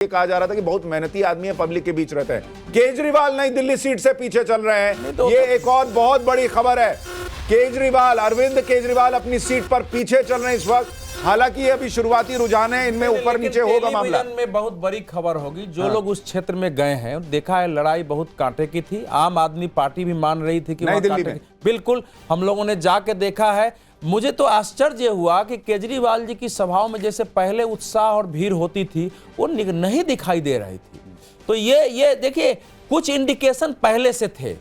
ये कहा जा रहा था कि बहुत मेहनती आदमी है, पब्लिक के बीच रहता है। केजरीवाल नई दिल्ली सीट से पीछे चल रहे हैं। तो ये एक और बहुत बड़ी खबर है। केजरीवाल, अरविंद केजरीवाल अपनी सीट पर पीछे चल रहे हैं इस वक्त। हालांकि ये अभी शुरुआती रुझान है, इनमें ऊपर नीचे होगा मामला। में बहुत बड़ी खबर होगी। जो लोग उस क्षेत्र में गए हैं, देखा है लड़ाई बहुत कांटे की थी। आम आदमी पार्टी भी मान रही थी कि नई दिल्ली में बिल्कुल हम लोगों ने जाके देखा है। मुझे तो आश्चर्य हुआ कि केजरीवाल जी की सभाओं में जैसे पहले उत्साह और भीड़ होती थी वो नहीं दिखाई दे रही थी। तो ये देखिए कुछ इंडिकेशन पहले से थे।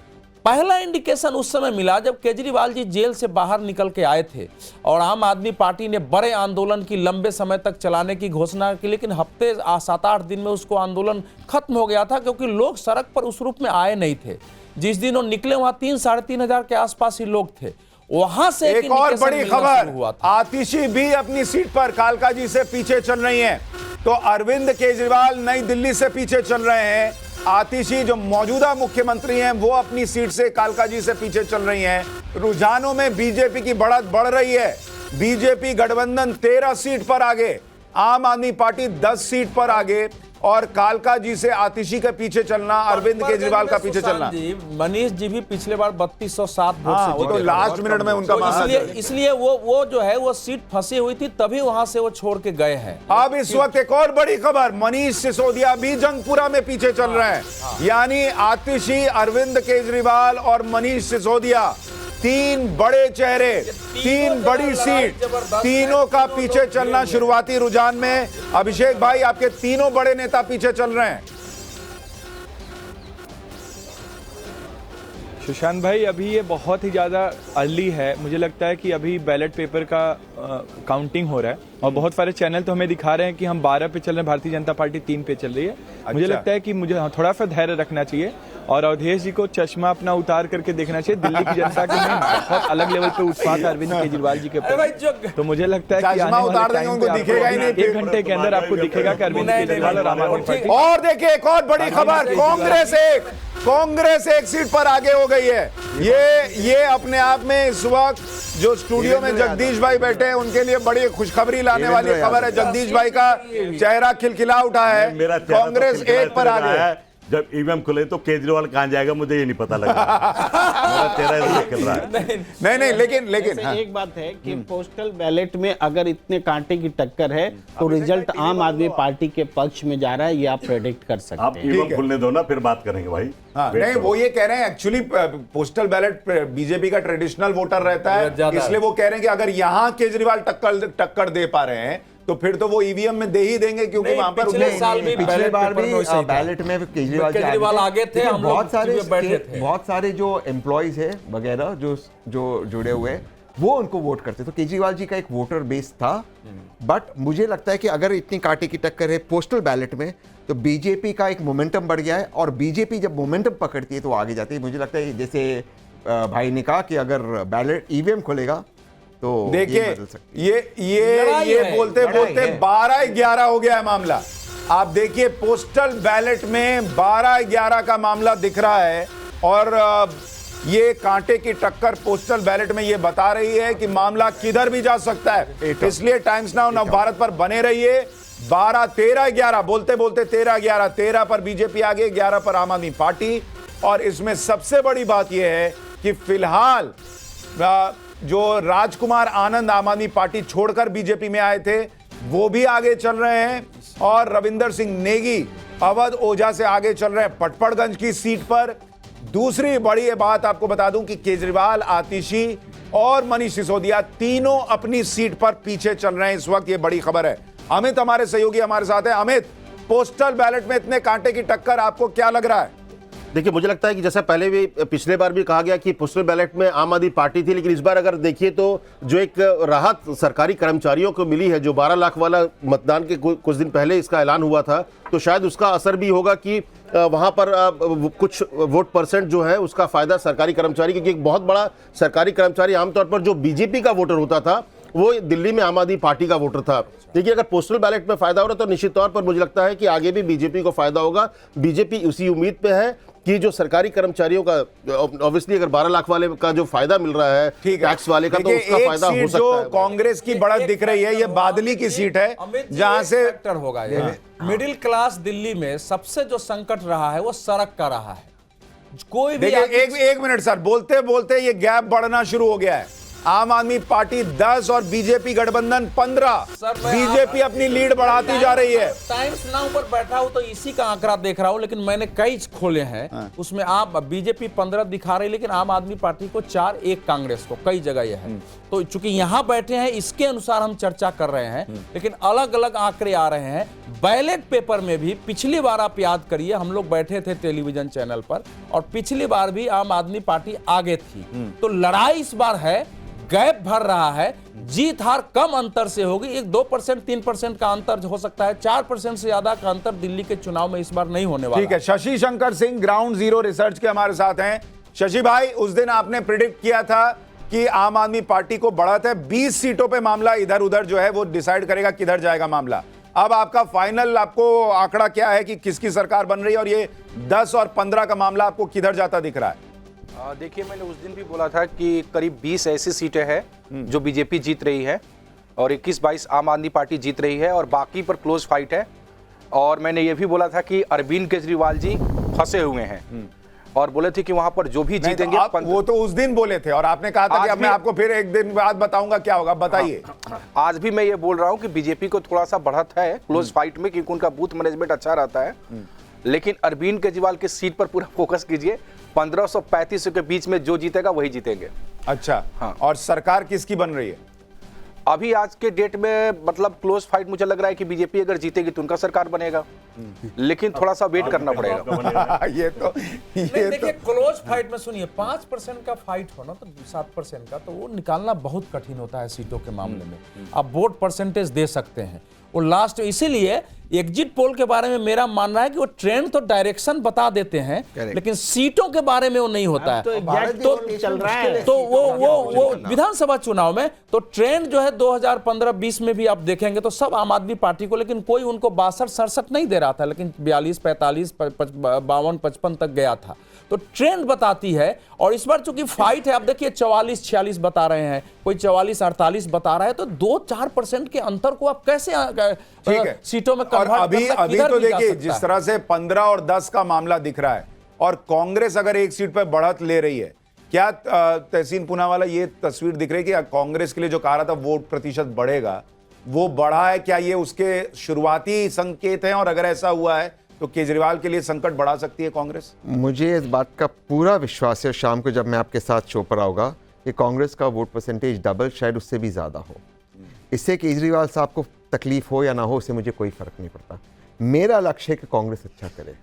पहला इंडिकेशन उस समय मिला जब केजरीवाल जी जेल से बाहर निकल के आए थे और आम आदमी पार्टी ने बड़े आंदोलन की लंबे समय तक चलाने की घोषणा की, लेकिन हफ्ते 7-8 दिन में उसको आंदोलन खत्म हो गया था क्योंकि लोग सड़क पर उस रूप में आए नहीं थे। जिस दिन वो निकले वहां 3-3.5 हजार के आसपास ही लोग थे। वहां से एक और बड़ी खबर, आतिशी भी अपनी सीट पर कालका जी से पीछे चल रही हैं। तो अरविंद केजरीवाल नई दिल्ली से पीछे चल रहे हैं। आतिशी जो मौजूदा मुख्यमंत्री हैं वो अपनी सीट से कालका जी से पीछे चल रही हैं। रुझानों में बीजेपी की बढ़त बढ़ रही है। बीजेपी गठबंधन 13 सीट पर आगे, आम आदमी पार्टी 10 सीट पर आगे और कालका जी से आतिशी के पीछे चलना, अरविंद केजरीवाल का पीछे चलना। मनीष जी भी पिछले बार 3207 वोट से वो तो लास्ट मिनट में उनका इसलिए वो जो है वो सीट फंसी हुई थी, तभी वहां से वो छोड़ के गए हैं। अब इस वक्त एक और बड़ी खबर, मनीष सिसोदिया भी जंगपुरा में पीछे चल रहे हैं। यानी आतिशी, अरविंद केजरीवाल और मनीष सिसोदिया, 3 बड़े चेहरे, 3 बड़ी सीट, तीनों का पीछे चलना शुरुआती रुझान में। अभिषेक भाई, आपके तीनों बड़े नेता पीछे चल रहे हैं। सुशांत भाई, अभी ये बहुत ही ज़्यादा अर्ली है। मुझे लगता है कि अभी बैलेट पेपर का काउंटिंग हो रहा है और बहुत सारे चैनल तो हमें दिखा रहे हैं कि हम 12 पे चल रहे हैं, भारतीय जनता पार्टी 3 पे चल रही है। मुझे लगता है कि मुझे थोड़ा सा धैर्य रखना चाहिए और अवधेश जी को चश्मा अपना उतार करके देखना चाहिए। दिल्ली की जनता के में बहुत अलग लेवल पे उत्साह था अरविंद केजरीवाल जी के ऊपर। तो मुझे लगता है कि आने वाले टाइम पे दिखेगा ही नहीं, 1 घंटे के अंदर आपको दिखेगा कि अरविंद केजरीवाल और आम आदमी पार्टी। और देखिए एक और बड़ी खबर, कांग्रेस एक सीट पर आगे हो गई है। ये अपने आप में इस वक्त जो स्टूडियो में जगदीश भाई बैठे हैं उनके लिए बड़ी खुशखबरी लाने वाली खबर है। जगदीश भाई का चेहरा खिलखिला उठा है। कांग्रेस 1 पर आगे है। जब ईवीएम खुले तो केजरीवाल कहां जाएगा मुझे ये नहीं पता लगा। मेरा चेहरा खिल रहा है। नहीं, लेकिन हाँ। एक बात है कि पोस्टल बैलेट में अगर इतने कांटे की टक्कर है तो रिजल्ट आम आदमी पार्टी के पक्ष में जा रहा है, ये आप प्रेडिक्ट कर सकते हैं। आप ईवीएम खुलने दो ना, फिर बात करेंगे भाई। हाँ, नहीं, वो ये कह रहे हैं एक्चुअली पोस्टल बैलेट बीजेपी का ट्रेडिशनल वोटर रहता है, इसलिए वो कह रहे हैं कि अगर यहाँ केजरीवाल टक्कर दे पा रहे हैं तो फिर तो वो ईवीएम में दे ही देंगे, क्योंकि वहां पर पिछले बार भी बैलेट में केजरीवाल आगे थे। हम बहुत सारे जो एम्प्लॉइज है वगैरह जो जुड़े हुए वो उनको वोट करते, तो केजरीवाल जी का एक वोटर बेस था। बट मुझे लगता है कि अगर इतनी कांटे की टक्कर है पोस्टल बैलेट में तो बीजेपी का एक मोमेंटम बढ़ गया है और बीजेपी जब मोमेंटम पकड़ती है तो आगे जाती है। मुझे लगता है जैसे भाई ने कहा कि अगर बैलेट ईवीएम खुलेगा तो देखिए ये बोलते 12-11 हो गया है मामला। आप देखिए पोस्टल बैलेट में 12-11 का मामला दिख रहा है और ये कांटे की टक्कर पोस्टल बैलेट में ये बता रही है कि मामला किधर भी जा सकता है। इसलिए टाइम्स नाउ नवभारत पर बने रहिए। 12-13-11 बोलते 13-11, 13 पर बीजेपी आगे, 11 पर आम आदमी पार्टी। और इसमें सबसे बड़ी बात यह है कि फिलहाल जो राजकुमार आनंद आम आदमी पार्टी छोड़कर बीजेपी में आए थे वो भी आगे चल रहे हैं और रविंदर सिंह नेगी अवध ओझा से आगे चल रहे हैं पटपड़गंज की सीट पर। दूसरी बड़ी बात आपको बता दूं कि केजरीवाल, आतिशी और मनीष सिसोदिया तीनों अपनी सीट पर पीछे चल रहे हैं इस वक्त। ये बड़ी खबर है। अमित हमारे सहयोगी हमारे साथ है। अमित, पोस्टल बैलेट में इतने कांटे की टक्कर, आपको क्या लग रहा है? देखिए, मुझे लगता है कि जैसा पहले भी पिछले बार भी कहा गया कि पोस्टल बैलेट में आम आदमी पार्टी थी, लेकिन इस बार अगर देखिए तो जो एक राहत सरकारी कर्मचारियों को मिली है, जो 12 लाख वाला मतदान के कुछ दिन पहले इसका ऐलान हुआ था, तो शायद उसका असर भी होगा कि वहां पर कुछ वोट परसेंट जो है उसका फायदा सरकारी कर्मचारी, क्योंकि एक बहुत बड़ा सरकारी कर्मचारी आमतौर पर जो बीजेपी का वोटर होता था वो दिल्ली में आम आदमी पार्टी का वोटर था। देखिए, अगर पोस्टल बैलेट में फायदा हो रहा है तो निश्चित तौर पर मुझे लगता है कि आगे भी बीजेपी को फायदा होगा। बीजेपी उसी उम्मीद पे है कि जो सरकारी कर्मचारियों का ऑब्वियसली अगर 12 लाख वाले का जो फायदा मिल रहा है ठीक है, टैक्स वाले का, तो देखिए, उसका एक फायदा हो सीट सकता जो है। कांग्रेस की बढ़त दिख रही है, ये बादली की सीट है, अमित जी, जहां एक से फैक्टर होगा ये। मिडिल क्लास दिल्ली में सबसे जो संकट रहा है वो सड़क का रहा है। कोई भी देखिए, एक मिनट सर, बोलते बोलते ये गैप बढ़ना शुरू हो गया है। आम आदमी पार्टी 10 और बीजेपी गठबंधन 15। सर, मैं बीजेपी अपनी लीड बढ़ाती जा रही है। टाइम्स नाउ पर बैठा हूं तो इसी का आंकड़ा देख रहा हूं, लेकिन मैंने कई खोले हैं, उसमें आप बीजेपी 15 दिखा रही है, लेकिन आम आदमी पार्टी को 4, 1 कांग्रेस को, कई जगह यह है। तो चूंकि यहां बैठे हैं इसके अनुसार हम चर्चा कर रहे हैं, लेकिन अलग अलग आंकड़े आ रहे हैं। बैलेट पेपर में भी पिछली बार आप याद करिए, हम लोग बैठे थे टेलीविजन चैनल पर और पिछली बार भी आम आदमी पार्टी आगे थी। तो लड़ाई इस बार है, गैप भर रहा है, जीत हार कम अंतर से होगी। एक 2% 3% का अंतर हो सकता है, 4% से ज्यादा का अंतर दिल्ली के चुनाव में इस बार नहीं होने वाला। ठीक है, Shashi Shankar Singh ground zero research के हमारे साथ हैं। शशि भाई, उस दिन आपने प्रिडिक्ट किया था कि आम आदमी पार्टी को बढ़त है, 20 सीटों पे मामला इधर उधर जो है वो डिसाइड करेगा किधर जाएगा मामला। अब आपका फाइनल आपको आंकड़ा क्या है कि किसकी सरकार बन रही है, और ये 10 और 15 का मामला आपको किधर जाता दिख रहा है? देखिए, मैंने उस दिन भी बोला था कि करीब 20 ऐसी सीटें हैं जो बीजेपी जीत रही है और 21-22 आम आदमी पार्टी जीत रही है और बाकी पर क्लोज फाइट है। और मैंने ये भी बोला था कि अरविंद केजरीवाल जी फंसे हुए हैं और बोले थे कि वहां पर जो भी जीतेंगे आप वो तो उस दिन बोले थे और आपने कहा था कि अब मैं आपको फिर एक दिन बाद बताऊंगा क्या होगा। बताइए। आज भी मैं ये बोल रहा हूं कि बीजेपी को थोड़ा सा बढ़त है क्लोज फाइट में, क्योंकि उनका बूथ मैनेजमेंट अच्छा रहता है। लेकिन अरविंद केजरीवाल की सीट पर पूरा फोकस कीजिए, 1535 के बीच में जो जीतेगा वही जीतेंगे। अच्छा, हाँ। और सरकार किसकी बन रही है? अभी आज के डेट में मतलब क्लोज फाइट मुझे लग रहा है कि बीजेपी अगर जीतेगी तो उनका सरकार बनेगा, लेकिन थोड़ा सा वेट करना पड़ेगा। ये तो देखिए, क्लोज फाइट में सुनिए, 5% का फाइट हो ना तो 7% का, तो वो निकालना बहुत कठिन होता है सीटों के मामले में। आप वोट परसेंटेज दे सकते हैं वो लास्ट, इसीलिए एग्जिट पोल के बारे में मेरा मानना है कि वो ट्रेंड तो डायरेक्शन बता देते हैं, लेकिन सीटों के बारे में वो नहीं होता है। तो एग्जैक्ट पोल चल रहा है। तो वो विधानसभा चुनाव में तो ट्रेंड जो है 2015-20 में भी आप देखेंगे तो सब आम आदमी पार्टी को, लेकिन कोई उनको 62-67 नहीं दे रहा था, लेकिन 42-45, 52-55 तक गया था। तो ट्रेंड बताती है। और इस बार चूंकि फाइट है, आप देखिए 44-46 बता रहे हैं, कोई 44-48 बता रहा है, तो 2-4% के अंतर को आप कैसे ठीक है सीटों में और अभी तो देखिए जिस तरह से 15 और 10 का मामला दिख रहा है और कांग्रेस अगर एक सीट पर बढ़त ले रही है, क्या तहसीन पूनावाला ये तस्वीर दिख रही है कि कांग्रेस के लिए जो कहा रहा था वोट प्रतिशत बढ़ेगा वो बढ़ा है? क्या ये उसके शुरुआती संकेत हैं, और अगर ऐसा हुआ है तो केजरीवाल के लिए संकट बढ़ा सकती है कांग्रेस? मुझे इस बात का पूरा विश्वास है, शाम को जब मैं आपके साथ शो पर आऊँगा, कि कांग्रेस का वोट परसेंटेज डबल, शायद उससे भी ज़्यादा हो। इससे केजरीवाल साहब को तकलीफ हो या ना हो, उससे मुझे कोई फर्क नहीं पड़ता। मेरा लक्ष्य है कि कांग्रेस अच्छा करे।